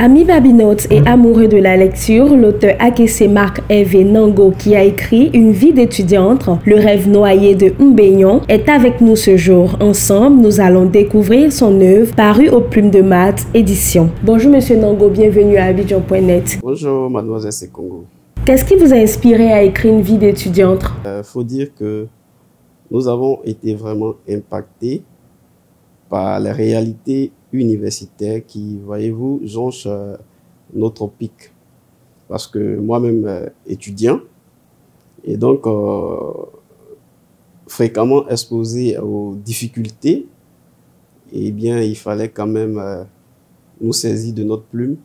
Amis babinotes et amoureux de la lecture, l'auteur Akesse Marc-Hervé Nango, qui a écrit Une vie d'étudiante, le rêve noyé de Mbegnon, est avec nous ce jour. Ensemble, nous allons découvrir son œuvre parue aux Plumes de Maths édition. Bonjour Monsieur Nango, bienvenue à Abidjan.net. Bonjour Mademoiselle Sekongo. Qu'est-ce qui vous a inspiré à écrire Une vie d'étudiante? Faut dire que nous avons été vraiment impactés par les réalités universitaires qui, voyez-vous, jonchent notre pic. Parce que moi-même étudiant, et donc fréquemment exposé aux difficultés, eh bien, il fallait quand même nous saisir de notre plume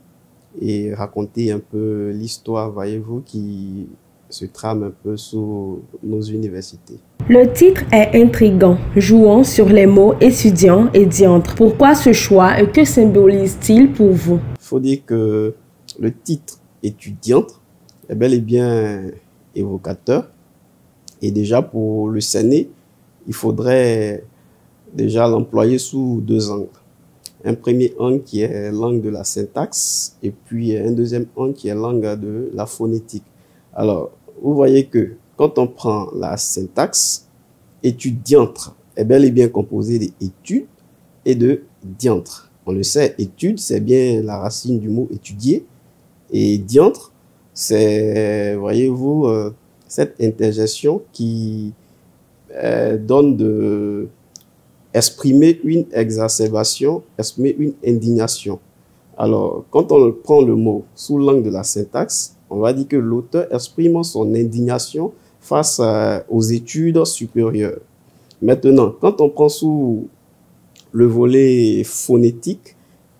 et raconter un peu l'histoire, voyez-vous, qui se trame un peu sous nos universités. Le titre est intriguant, jouant sur les mots étudiant et diantre. Pourquoi ce choix et que symbolise-t-il pour vous? Il faut dire que le titre étudiante est bel et bien évocateur. Et déjà pour le cerner, il faudrait déjà l'employer sous deux angles. Un premier angle qui est l'angle de la syntaxe et puis un deuxième angle qui est l'angle de la phonétique. Alors, vous voyez que quand on prend la syntaxe, étudiantre est bel et bien composé d'études et de diantre. On le sait, étude, c'est bien la racine du mot étudier. Et diantre, c'est, voyez-vous, cette interjection qui donne de exprimer une exacerbation, exprimer une indignation. Alors, quand on prend le mot sous l'angle de la syntaxe, on va dire que l'auteur exprime son indignation face aux études supérieures. Maintenant, quand on prend sous le volet phonétique,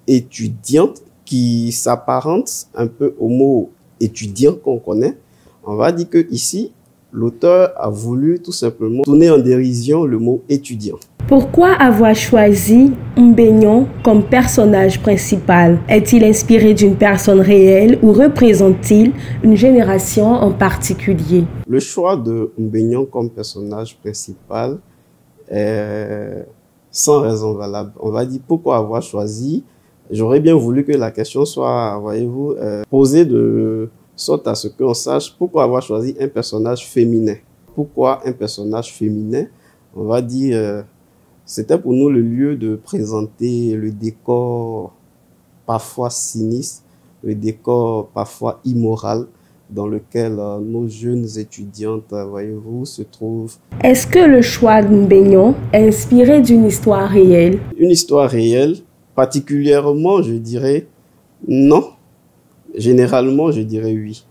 étudiante, qui s'apparente un peu au mot étudiant qu'on connaît, on va dire que ici, l'auteur a voulu tout simplement tourner en dérision le mot étudiant. Pourquoi avoir choisi Mbegnon comme personnage principal? Est-il inspiré d'une personne réelle ou représente-t-il une génération en particulier? Le choix de Mbegnon comme personnage principal est sans raison valable. On va dire pourquoi avoir choisi. J'aurais bien voulu que la question soit, voyez-vous, posée de sorte à ce qu'on sache pourquoi avoir choisi un personnage féminin. Pourquoi un personnage féminin? On va dire... C'était pour nous le lieu de présenter le décor parfois sinistre, le décor parfois immoral dans lequel nos jeunes étudiantes, voyez-vous, se trouvent. Est-ce que le choix de Mbegnon est inspiré d'une histoire réelle? Une histoire réelle, particulièrement, je dirais non. Généralement, je dirais oui.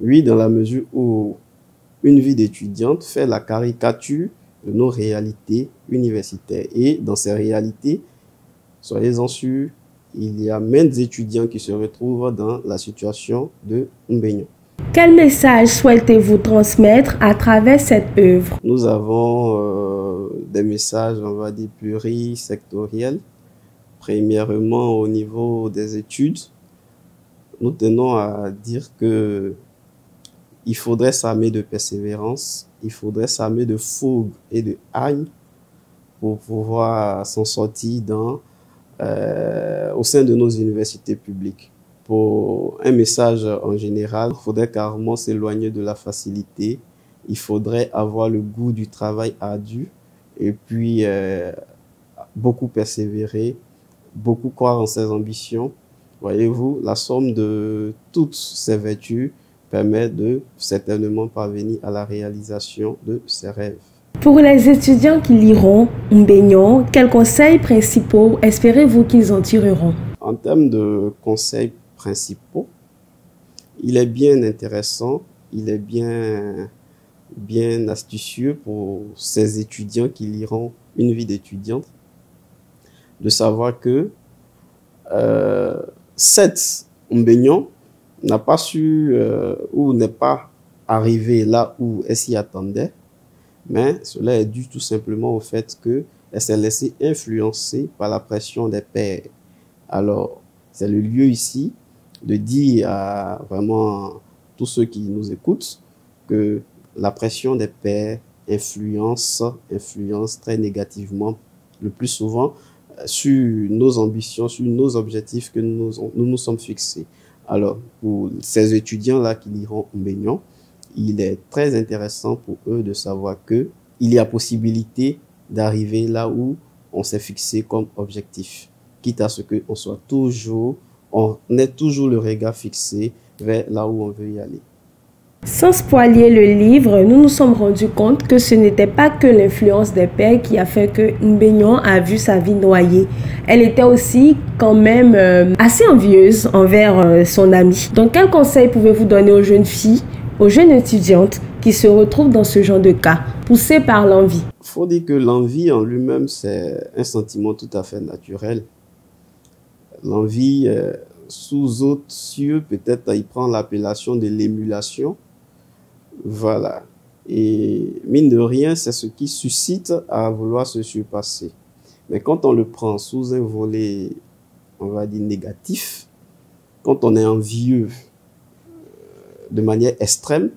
Oui, dans la mesure où une vie d'étudiante fait la caricature de nos réalités universitaires. Et dans ces réalités, soyez-en sûrs, il y a maintes étudiants qui se retrouvent dans la situation de Mbegnon. Quel message souhaitez-vous transmettre à travers cette œuvre? Nous avons des messages, on va dire, plurisectoriels. Premièrement, au niveau des études, nous tenons à dire que il faudrait s'armer de persévérance, il faudrait s'armer de fougue et de hargne pour pouvoir s'en sortir au sein de nos universités publiques. Pour un message en général, il faudrait carrément s'éloigner de la facilité, il faudrait avoir le goût du travail ardu et puis beaucoup persévérer, beaucoup croire en ses ambitions. Voyez-vous, la somme de toutes ces vertus permet de certainement parvenir à la réalisation de ses rêves. Pour les étudiants qui liront Mbegnon, quels conseils principaux espérez-vous qu'ils en tireront? En termes de conseils principaux, il est bien intéressant, il est bien astucieux pour ces étudiants qui liront Une vie d'étudiante de savoir que cette Mbegnon n'a pas su ou n'est pas arrivé là où elle s'y attendait, mais cela est dû tout simplement au fait qu'elle s'est laissée influencer par la pression des pairs. Alors, c'est le lieu ici de dire à vraiment tous ceux qui nous écoutent que la pression des pairs influence très négativement, le plus souvent, sur nos ambitions, sur nos objectifs que nous nous sommes fixés. Alors, pour ces étudiants-là qui liront Mbegnon, il est très intéressant pour eux de savoir qu'il y a possibilité d'arriver là où on s'est fixé comme objectif, quitte à ce on ait toujours le regard fixé vers là où on veut y aller. Sans spoiler le livre, nous nous sommes rendus compte que ce n'était pas que l'influence des pères qui a fait que Mbegnon a vu sa vie noyée. Elle était aussi quand même assez envieuse envers son ami. Donc quel conseil pouvez-vous donner aux jeunes filles, aux jeunes étudiantes qui se retrouvent dans ce genre de cas, poussées par l'envie? Il faut dire que l'envie en lui-même, c'est un sentiment tout à fait naturel. L'envie, sous autres cieux, peut-être il prend l'appellation de l'émulation. Voilà. Et mine de rien, c'est ce qui suscite à vouloir se surpasser. Mais quand on le prend sous un volet, on va dire négatif, quand on est envieux de manière extrême,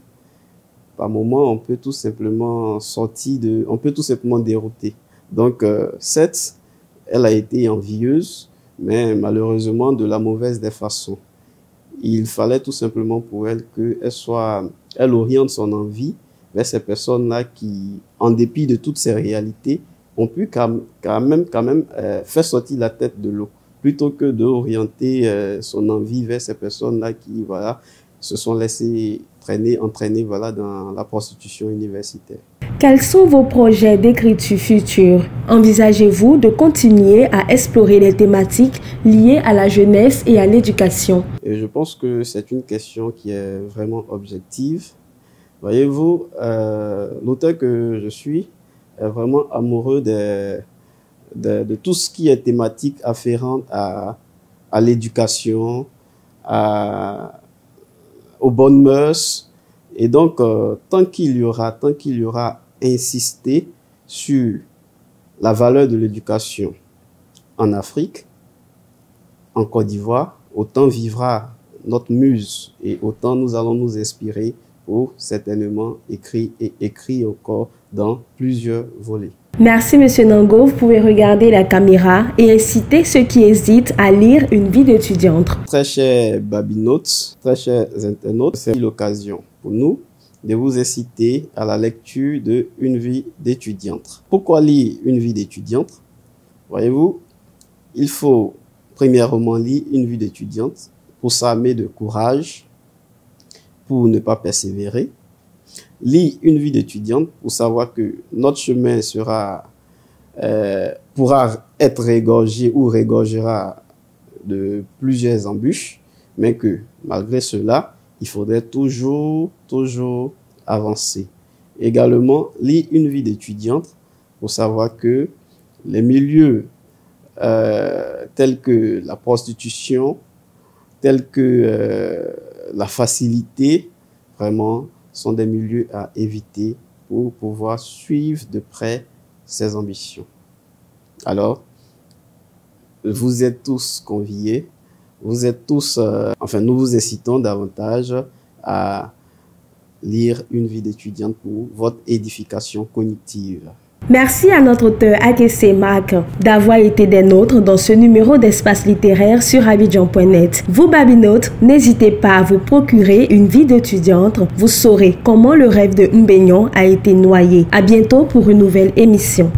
par moment, on peut tout simplement on peut tout simplement dérouter. Donc, certes, elle a été envieuse, mais malheureusement de la mauvaise des façons. Il fallait tout simplement pour elle qu'elle oriente son envie vers ces personnes-là qui, en dépit de toutes ces réalités, ont pu quand même faire sortir la tête de l'eau, plutôt que d'orienter son envie vers ces personnes-là qui, voilà, se sont laissées entraîner, voilà, dans la prostitution universitaire. Quels sont vos projets d'écriture future? Envisagez-vous de continuer à explorer les thématiques liées à la jeunesse et à l'éducation? Et je pense que c'est une question qui est vraiment objective. Voyez-vous, l'auteur que je suis est vraiment amoureux de tout ce qui est thématique afférente à l'éducation, aux bonnes mœurs. Et donc, tant qu'il y aura insisté sur la valeur de l'éducation en Afrique, en Côte d'Ivoire, autant vivra notre muse et autant nous allons nous inspirer pour certainement écrire encore dans plusieurs volets. Merci Monsieur Nango, vous pouvez regarder la caméra et inciter ceux qui hésitent à lire Une vie d'étudiante. Très chers Babinotes, très chers internautes, c'est l'occasion pour nous de vous inciter à la lecture de Une vie d'étudiante. Pourquoi lire Une vie d'étudiante? Voyez-vous, il faut premièrement lire Une vie d'étudiante pour s'armer de courage, pour ne pas persévérer. Lire Une vie d'étudiante pour savoir que notre chemin pourra être régorgé ou régorgera de plusieurs embûches, mais que malgré cela, il faudrait toujours avancer. Également, lire Une vie d'étudiante pour savoir que les milieux tels que la prostitution, tels que la facilité, vraiment, sont des milieux à éviter pour pouvoir suivre de près ses ambitions. Alors, vous êtes tous conviés, vous êtes tous, nous vous incitons davantage à lire Une vie d'étudiante pour votre édification cognitive. Merci à notre auteur Akesse Mark d'avoir été des nôtres dans ce numéro d'Espace littéraire sur Abidjan.net. Vous Babinotes, n'hésitez pas à vous procurer Une vie d'étudiante. Vous saurez comment le rêve de Mbegnon a été noyé. À bientôt pour une nouvelle émission.